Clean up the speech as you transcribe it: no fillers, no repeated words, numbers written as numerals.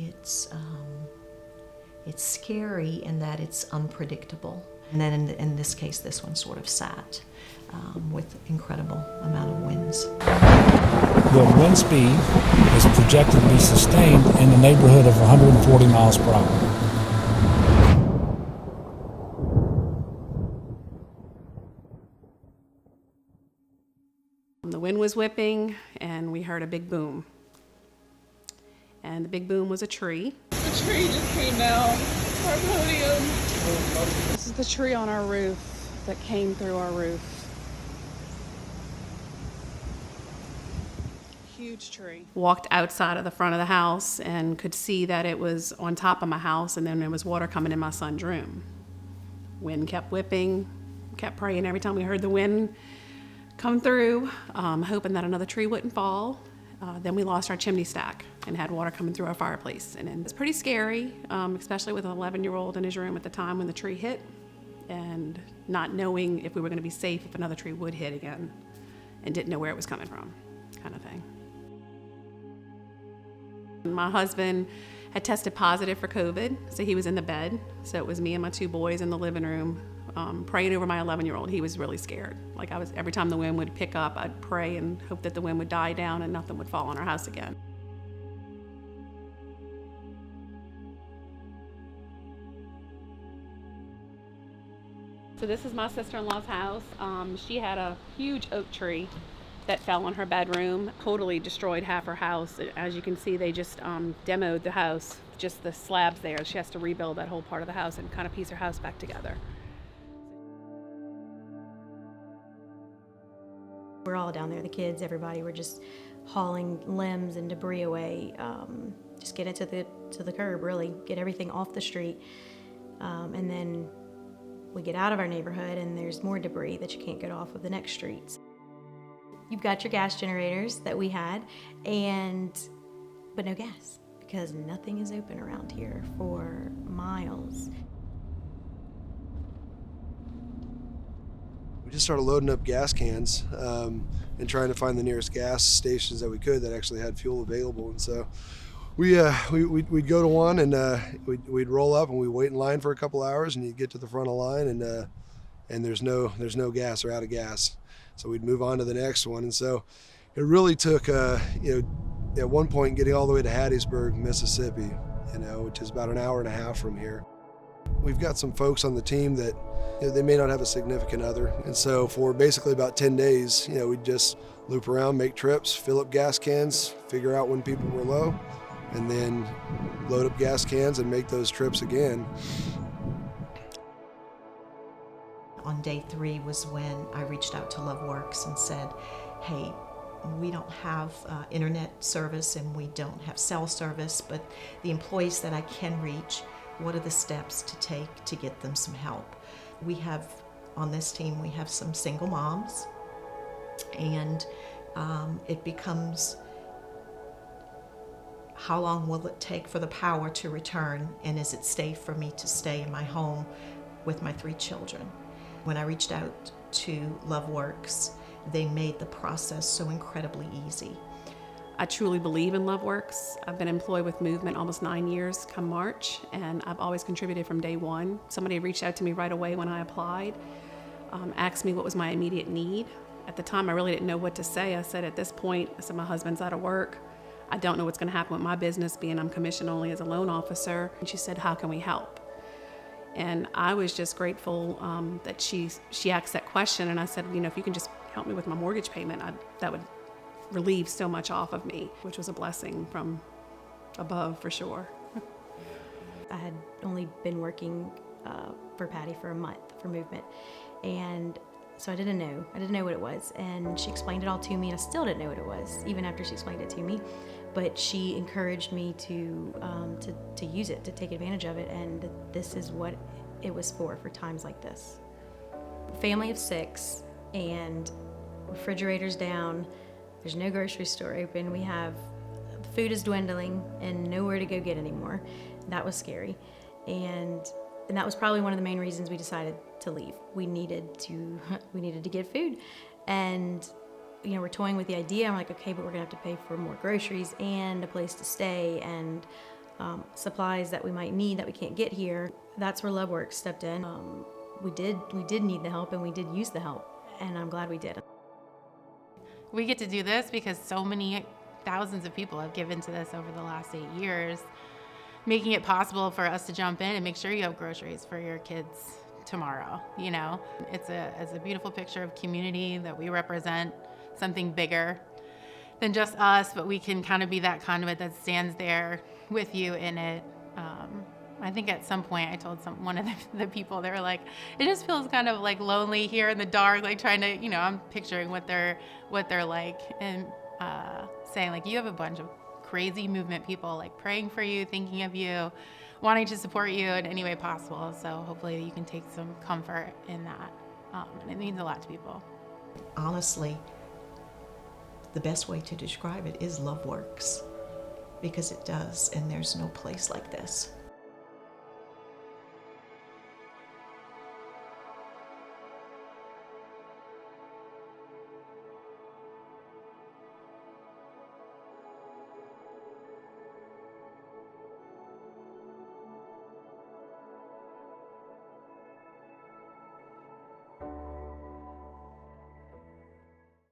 it's scary in that it's unpredictable. And then in this case, this one sort of sat with incredible amount of winds. The wind speed is projected to be sustained in the neighborhood of 140 miles per hour. The wind was whipping, and we heard a big boom. And the big boom was a tree. The tree just came down our podium. This is the tree on our roof that came through our roof. Huge tree. Walked outside of the front of the house and could see that it was on top of my house, and then there was water coming in my son's room. Wind kept whipping, kept praying every time we heard the wind come through, hoping that another tree wouldn't fall. Then we lost our chimney stack and had water coming through our fireplace. And it's pretty scary, especially with an 11-year-old in his room at the time when the tree hit, and not knowing if we were going to be safe if another tree would hit again, and didn't know where it was coming from, kind of thing. My husband had tested positive for COVID, so he was in the bed. So it was me and my two boys in the living room, praying over my 11-year-old. He was really scared. Like every time the wind would pick up, I'd pray and hope that the wind would die down and nothing would fall on our house again. So this is my sister-in-law's house. She had a huge oak tree that fell on her bedroom, totally destroyed half her house. As you can see, they just demoed the house, just the slabs there. She has to rebuild that whole part of the house and kind of piece her house back together. We're all down there, the kids, everybody. We're just hauling limbs and debris away, just get it to the curb, really, get everything off the street. And then we get out of our neighborhood and there's more debris that you can't get off of the next streets. You've got your gas generators that we had, but no gas, because nothing is open around here for miles. We just started loading up gas cans and trying to find the nearest gas stations that we could that actually had fuel available. And so we'd go to one and we'd roll up and we'd wait in line for a couple hours, and you'd get to the front of the line and there's no gas or out of gas. So we'd move on to the next one. And so it really took, at one point getting all the way to Hattiesburg, Mississippi, which is about an hour and a half from here. We've got some folks on the team that they may not have a significant other. And so for basically about 10 days, we'd just loop around, make trips, fill up gas cans, figure out when people were low, and then load up gas cans and make those trips again. On day 3 was when I reached out to Loveworks and said, hey, we don't have internet service and we don't have cell service, but the employees that I can reach, what are the steps to take to get them some help? We have, on this team, we have some single moms, and it becomes, how long will it take for the power to return, and is it safe for me to stay in my home with my 3 children? When I reached out to Loveworks, they made the process so incredibly easy. I truly believe in Loveworks. I've been employed with Movement almost 9 years come March, and I've always contributed from day one. Somebody reached out to me right away when I applied, asked me what was my immediate need. At the time, I really didn't know what to say. I said, at this point, I said, my husband's out of work. I don't know what's gonna happen with my business, being I'm commissioned only as a loan officer. And she said, how can we help? And I was just grateful that she asked that question, and I said, if you can just help me with my mortgage payment, that would relieve so much off of me, which was a blessing from above for sure. I had only been working for Patty for a month for Movement, and so I didn't know what it was, and she explained it all to me, and I still didn't know what it was, even after she explained it to me. But she encouraged me to use it, to take advantage of it, and this is what it was for times like this. Family of 6, and refrigerator's down, there's no grocery store open, food is dwindling and nowhere to go get anymore. That was scary, and that was probably one of the main reasons we decided to leave. We needed to get food, and we're toying with the idea. I'm like, okay, but we're gonna have to pay for more groceries and a place to stay, and supplies that we might need that we can't get here. That's where Loveworks stepped in. We did need the help, and we did use the help, and I'm glad we did. We get to do this because so many thousands of people have given to this over the last 8 years, making it possible for us to jump in and make sure you have groceries for your kids tomorrow. You know, it's a beautiful picture of community, that we represent something bigger than just us, but we can kind of be that conduit that stands there with you in it. I think at some point I told one of the people, they were like, it just feels kind of like lonely here in the dark, like trying to, you know, I'm picturing what they're like, and saying like, you have a bunch of crazy movement people like praying for you, thinking of you, wanting to support you in any way possible. So hopefully you can take some comfort in that. And it means a lot to people. Honestly, the best way to describe it is Loveworks, because it does, and there's no place like this.